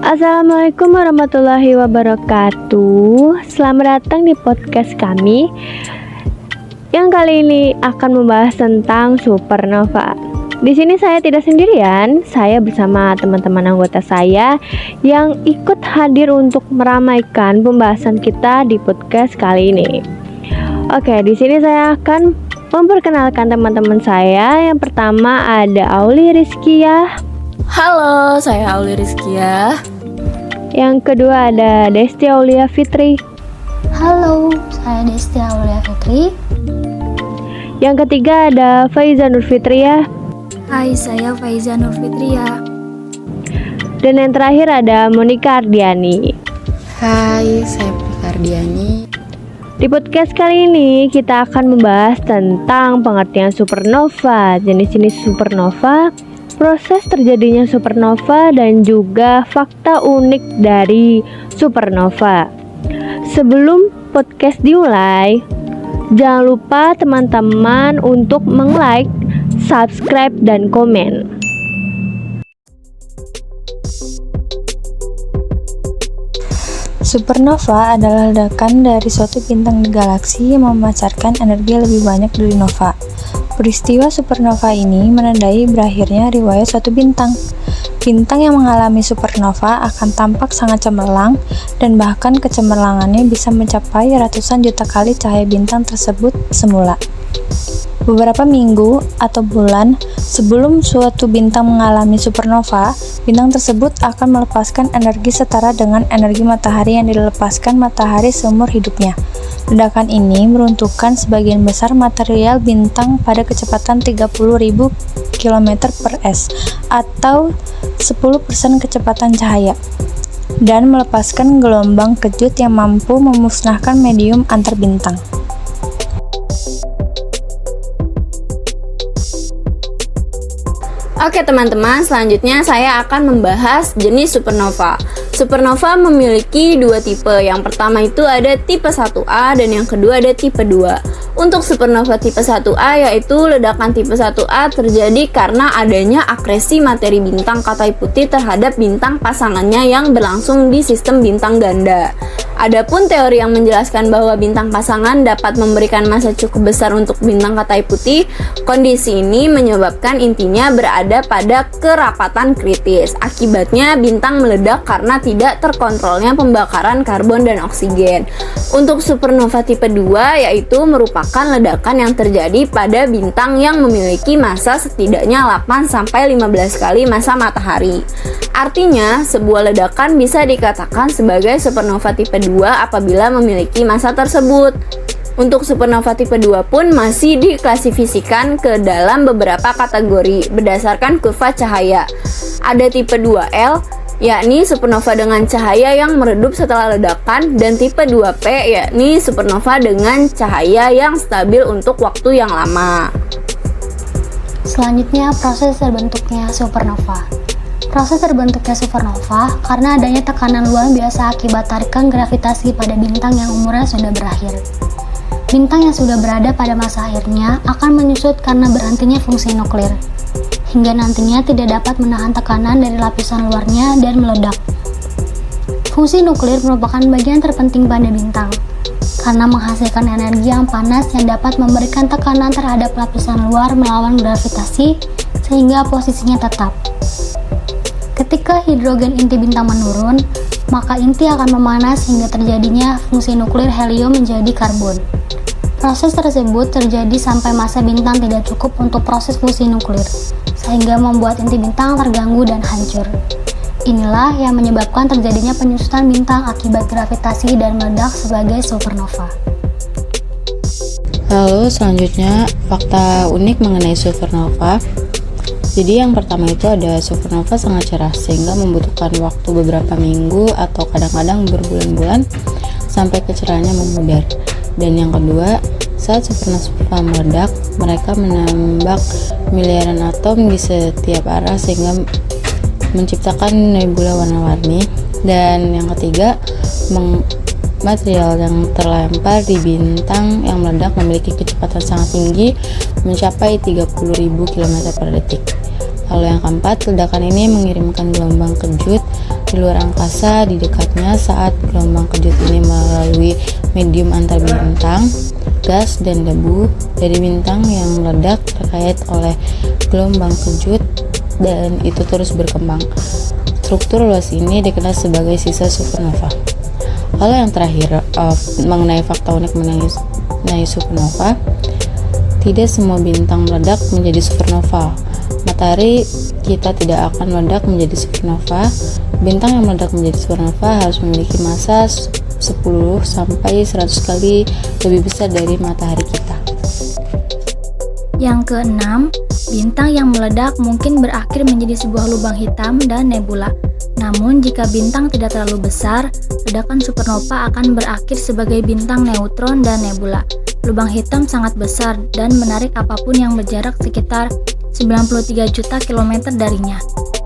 Assalamualaikum warahmatullahi wabarakatuh. Selamat datang di podcast kami yang kali ini akan membahas tentang supernova. Di sini saya tidak sendirian, saya bersama teman-teman anggota saya yang ikut hadir untuk meramaikan pembahasan kita di podcast kali ini. Oke, di sini saya akan memperkenalkan teman-teman saya. Yang pertama ada Auli Rizkia. Halo, saya Auli Rizkia. Yang kedua ada Desti Aulia Fitri. Halo, saya Desti Aulia Fitri. Yang ketiga ada Faiza Nur Fitria. Hai, saya Faiza Nur Fitria. Dan yang terakhir ada Monica Ardiani. Hai, saya Monica Ardiani. Di podcast kali ini kita akan membahas tentang pengertian supernova, jenis-jenis supernova, proses terjadinya supernova, dan juga fakta unik dari supernova. Sebelum podcast dimulai, jangan lupa teman-teman untuk meng-like, subscribe, dan komen. Supernova adalah ledakan dari suatu bintang di galaksi yang memancarkan energi lebih banyak dari nova. Peristiwa supernova ini menandai berakhirnya riwayat suatu bintang. Bintang yang mengalami supernova akan tampak sangat cemerlang dan bahkan kecemerlangannya bisa mencapai ratusan juta kali cahaya bintang tersebut semula. Beberapa minggu atau bulan sebelum suatu bintang mengalami supernova, bintang tersebut akan melepaskan energi setara dengan energi matahari yang dilepaskan matahari seumur hidupnya. Ledakan ini meruntuhkan sebagian besar material bintang pada kecepatan 30.000 km/s atau 10% kecepatan cahaya, dan melepaskan gelombang kejut yang mampu memusnahkan medium antar bintang. Oke teman-teman, selanjutnya saya akan membahas jenis supernova. Supernova memiliki dua tipe. Yang pertama itu ada tipe 1A dan yang kedua ada tipe 2. Untuk supernova tipe 1A yaitu ledakan tipe 1A terjadi karena adanya akresi materi bintang katai putih terhadap bintang pasangannya yang berlangsung di sistem bintang ganda. Adapun teori yang menjelaskan bahwa bintang pasangan dapat memberikan massa cukup besar untuk bintang katai putih, kondisi ini menyebabkan intinya berada pada kerapatan kritis. Akibatnya bintang meledak karena tidak terkontrolnya pembakaran karbon dan oksigen. Untuk supernova tipe 2 yaitu merupakan ledakan yang terjadi pada bintang yang memiliki massa setidaknya 8-15 kali massa matahari. Artinya, sebuah ledakan bisa dikatakan sebagai supernova tipe 2 apabila memiliki massa tersebut. Untuk supernova tipe 2 pun masih diklasifikasikan ke dalam beberapa kategori berdasarkan kurva cahaya. Ada tipe 2L, yakni supernova dengan cahaya yang meredup setelah ledakan, dan tipe 2P, yakni supernova dengan cahaya yang stabil untuk waktu yang lama. Selanjutnya, proses terbentuknya supernova. Proses terbentuknya supernova karena adanya tekanan luar biasa akibat tarikan gravitasi pada bintang yang umurnya sudah berakhir. Bintang yang sudah berada pada masa akhirnya akan menyusut karena berhentinya fungsi nuklir, hingga nantinya tidak dapat menahan tekanan dari lapisan luarnya dan meledak. Fungsi nuklir merupakan bagian terpenting pada bintang, karena menghasilkan energi yang panas yang dapat memberikan tekanan terhadap lapisan luar melawan gravitasi, sehingga posisinya tetap. Ketika hidrogen inti bintang menurun, maka inti akan memanas hingga terjadinya fungsi nuklir helium menjadi karbon. Proses tersebut terjadi sampai massa bintang tidak cukup untuk proses fusi nuklir, sehingga membuat inti bintang terganggu dan hancur. Inilah yang menyebabkan terjadinya penyusutan bintang akibat gravitasi dan meledak sebagai supernova. Lalu selanjutnya fakta unik mengenai supernova. Jadi yang pertama itu ada supernova sangat cerah sehingga membutuhkan waktu beberapa minggu atau kadang-kadang berbulan-bulan sampai kecerahannya memudar. Dan yang kedua, saat supernova meledak, mereka menembak miliaran atom di setiap arah sehingga menciptakan nebula warna-warni. Dan yang ketiga, material yang terlempar di bintang yang meledak memiliki kecepatan sangat tinggi mencapai 30.000 km per detik. Lalu yang keempat, ledakan ini mengirimkan gelombang kejut di luar angkasa di dekatnya. Saat gelombang kejut ini melalui medium antar bintang, gas dan debu dari bintang yang meledak terkait oleh gelombang kejut dan itu terus berkembang. Struktur luas ini dikenal sebagai sisa supernova. Lalu yang terakhir, mengenai fakta unik mengenai supernova, tidak semua bintang meledak menjadi supernova. Matahari kita tidak akan meledak menjadi supernova. Bintang yang meledak menjadi supernova harus memiliki massa 10 sampai 100 kali lebih besar dari matahari kita. Yang keenam, bintang yang meledak mungkin berakhir menjadi sebuah lubang hitam dan nebula. Namun, jika bintang tidak terlalu besar, ledakan supernova akan berakhir sebagai bintang neutron dan nebula. Lubang hitam sangat besar dan menarik apapun yang berjarak sekitar 93 juta kilometer darinya.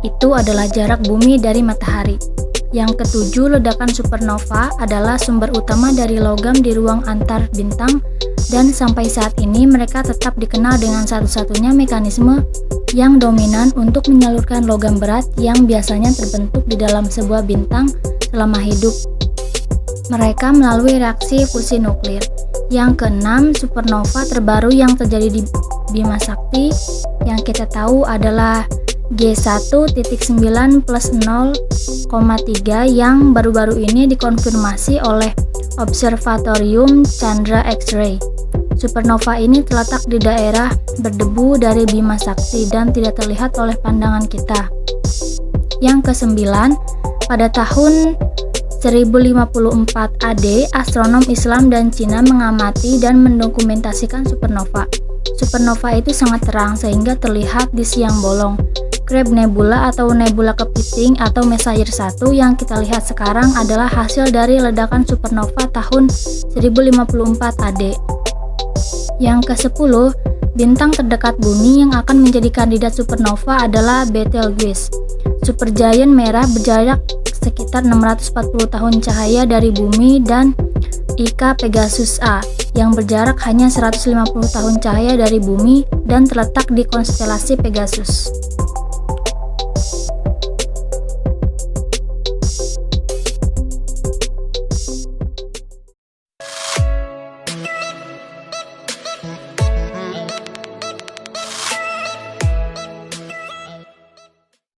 Itu adalah jarak bumi dari matahari. Yang ketujuh, ledakan supernova adalah sumber utama dari logam di ruang antar bintang dan sampai saat ini mereka tetap dikenal dengan satu-satunya mekanisme yang dominan untuk menyalurkan logam berat yang biasanya terbentuk di dalam sebuah bintang selama hidup. Mereka melalui reaksi fusi nuklir. Yang keenam, supernova terbaru yang terjadi di Bima Sakti yang kita tahu adalah G1.9 plus 0,3 yang baru-baru ini dikonfirmasi oleh Observatorium Chandra X-ray. Supernova ini terletak di daerah berdebu dari Bima Sakti dan tidak terlihat oleh pandangan kita. Yang kesembilan, pada tahun 1054 AD, astronom Islam dan Cina mengamati dan mendokumentasikan supernova. Supernova itu sangat terang sehingga terlihat di siang bolong. Crab Nebula atau nebula kepiting atau Messier 1 yang kita lihat sekarang adalah hasil dari ledakan supernova tahun 1054 AD. Yang ke-10, bintang terdekat bumi yang akan menjadi kandidat supernova adalah Betelgeuse. Supergiant merah berjarak sekitar 640 tahun cahaya dari bumi, dan Ika Pegasus A yang berjarak hanya 150 tahun cahaya dari bumi dan terletak di konstelasi Pegasus.